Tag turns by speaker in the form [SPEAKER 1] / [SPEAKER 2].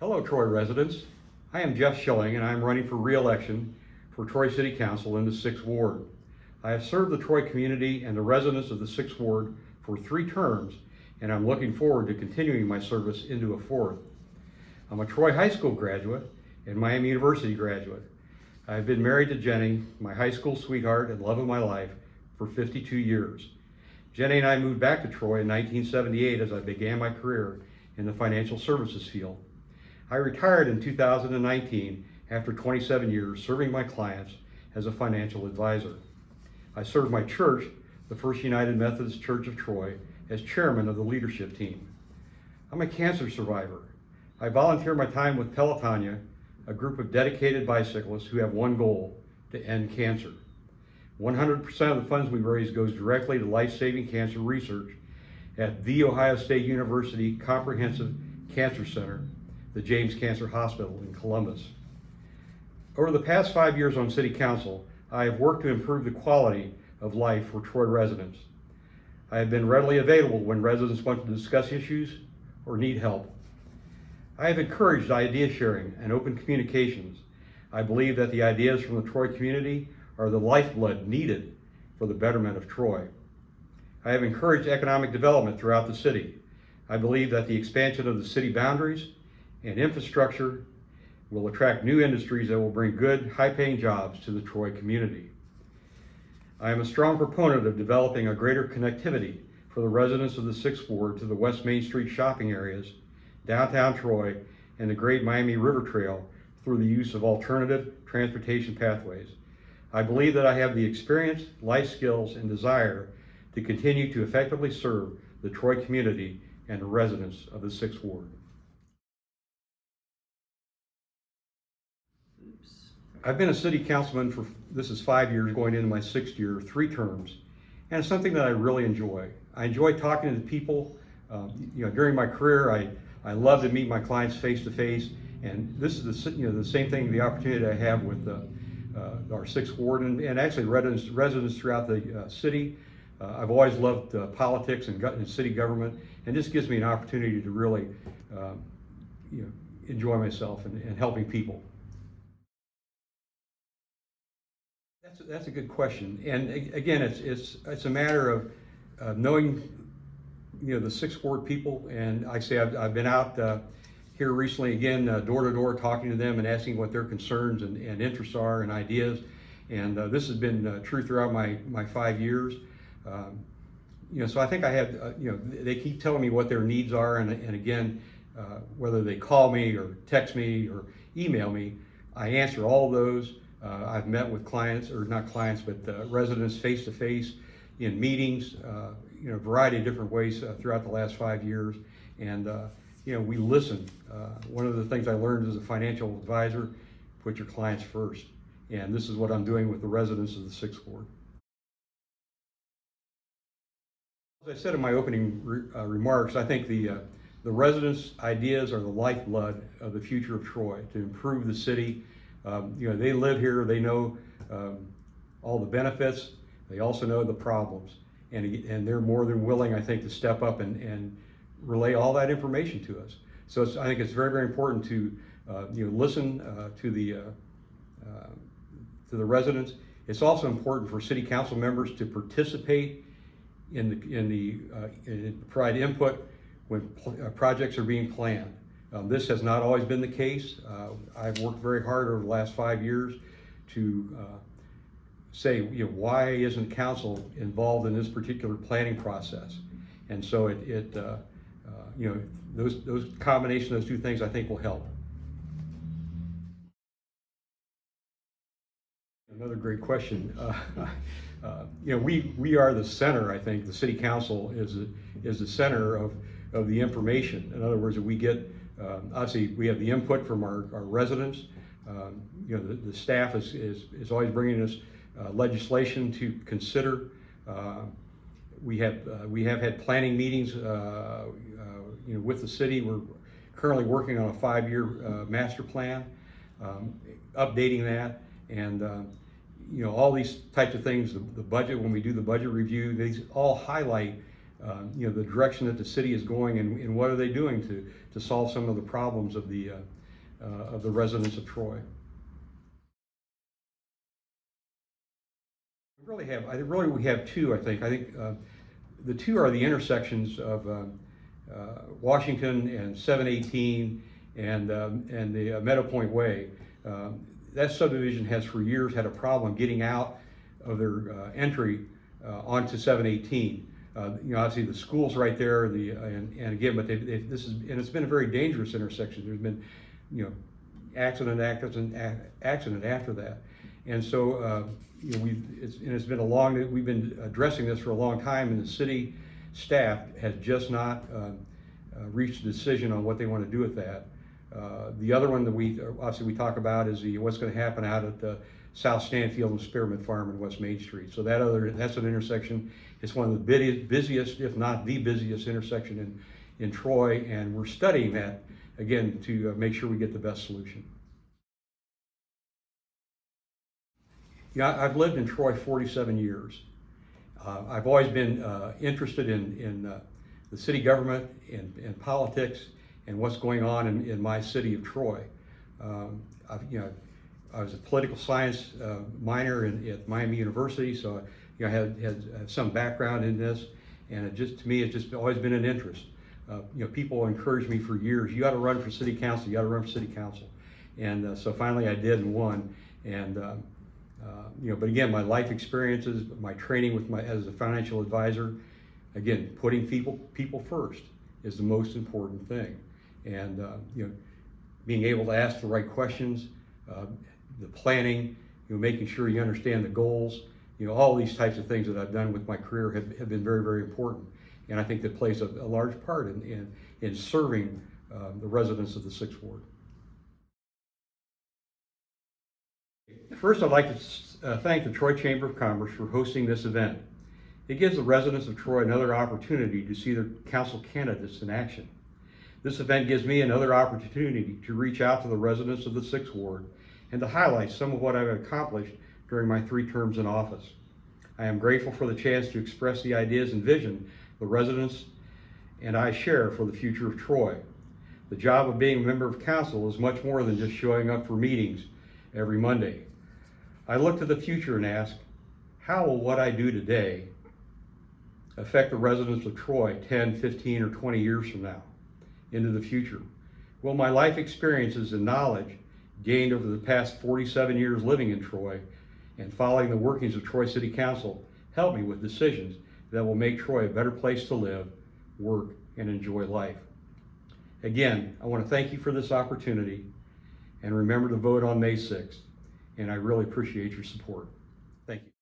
[SPEAKER 1] Hello, Troy residents. I am Jeff Schilling, and I am running for re-election for Troy City Council in the 6th Ward. I have served the Troy community and the residents of the 6th Ward for 3 terms, and I'm looking forward to continuing my service into a 4th. I'm a Troy High School graduate and Miami University graduate. I have been married to Jenny, my high school sweetheart and love of my life, for 52 years. Jenny and I moved back to Troy in 1978 as I began my career in the financial services field. I retired in 2019 after 27 years serving my clients as a financial advisor. I served my church, the First United Methodist Church of Troy, as chairman of the leadership team. I'm a cancer survivor. I volunteer my time with Pelotonia, a group of dedicated bicyclists who have one goal: to end cancer. 100% of the funds we raise goes directly to life-saving cancer research at The Ohio State University Comprehensive Cancer Center, the James Cancer Hospital in Columbus. Over the past 5 years on City Council, I have worked to improve the quality of life for Troy residents. I have been readily available when residents want to discuss issues or need help. I have encouraged idea sharing and open communications. I believe that the ideas from the Troy community are the lifeblood needed for the betterment of Troy. I have encouraged economic development throughout the city. I believe that the expansion of the city boundaries and infrastructure will attract new industries that will bring good, high-paying jobs to the Troy community. I am a strong proponent of developing a greater connectivity for the residents of the 6th Ward to the West Main Street shopping areas, downtown Troy, and the Great Miami River Trail through the use of alternative transportation pathways. I believe that I have the experience, life skills, and desire to continue to effectively serve the Troy community and the residents of the 6th Ward. I've been a city councilman for, this is 5 years, going into my 6th year, 3 terms, and it's something that I really enjoy. I enjoy talking to the people. During my career, I love to meet my clients face to face, and this is the same thing, the opportunity I have with our 6th Ward and actually residents throughout the city. I've always loved politics and city government, and this gives me an opportunity to really enjoy myself and helping people. That's a good question, and again, it's a matter of knowing the 6th Ward people, and like I say, I've been out here recently again, door to door, talking to them and asking what their concerns and interests are and ideas, and this has been true throughout my 5 years. So I think I have, they keep telling me what their needs are, and again, whether they call me or text me or email me, I answer all those. I've met with clients, or not clients, but residents face to face in meetings, a variety of different ways throughout the last 5 years, and we listen. One of the things I learned as a financial advisor: put your clients first, and this is what I'm doing with the residents of the 6th Ward. As I said in my opening remarks, I think the residents' ideas are the lifeblood of the future of Troy to improve the city. They live here, they know all the benefits, they also know the problems, and they're more than willing, I think, to step up and relay all that information to us. So I think it's very, very important to listen to the residents. It's also important for city council members to participate in provide input when projects are being planned. This has not always been the case. I've worked very hard over the last 5 years to say, why isn't council involved in this particular planning process? And so those combination of those 2 things, I think, will help. Another great question. We are the center. I think the city council is the center of the information. In other words, we get obviously we have the input from our residents. The staff is always bringing us legislation to consider. We have had planning meetings with the city. We're currently working on a 5-year master plan, updating that, and all these types of things. The budget, when we do the budget review, these all highlight the direction that the city is going, and what are they doing to solve some of the problems of the residents of Troy. We have two, I think. The two are the intersections of Washington and 718 and the Meadow Point Way. That subdivision has for years had a problem getting out of their entry onto 718. Obviously the school's right there, and again, but it's been a very dangerous intersection. There's been, accident after that, and so it's been we've been addressing this for a long time, and the city staff has just not reached a decision on what they want to do with that. The other one that we talk about is what's going to happen out at the South Stanfield and Spearmint Farm in West Main Street. So that's an intersection. It's one of the busiest, if not the busiest intersection in Troy, and we're studying that again to make sure we get the best solution. I've lived in Troy 47 years. I've always been interested in the city government and politics and what's going on in my city of Troy. I was a political science minor at Miami University, so I had some background in this, and to me, it's just always been an interest. People encouraged me for years, you got to run for city council, you got to run for city council. And so finally I did and won. And but again, my life experiences, my training as a financial advisor, again, putting people first is the most important thing. And being able to ask the right questions, the planning, making sure you understand the goals, all these types of things that I've done with my career have been very, very important. And I think that plays a large part in serving the residents of the 6th Ward. First, I'd like to thank the Troy Chamber of Commerce for hosting this event. It gives the residents of Troy another opportunity to see their council candidates in action. This event gives me another opportunity to reach out to the residents of the 6th Ward and to highlight some of what I've accomplished during my 3 terms in office. I am grateful for the chance to express the ideas and vision the residents and I share for the future of Troy. The job of being a member of council is much more than just showing up for meetings every Monday. I look to the future and ask, how will what I do today affect the residents of Troy 10, 15, or 20 years from now into the future? Will my life experiences and knowledge gained over the past 47 years living in Troy and following the workings of Troy City Council help me with decisions that will make Troy a better place to live, work, and enjoy life? Again, I want to thank you for this opportunity, and remember to vote on May 6th. And I really appreciate your support. Thank you.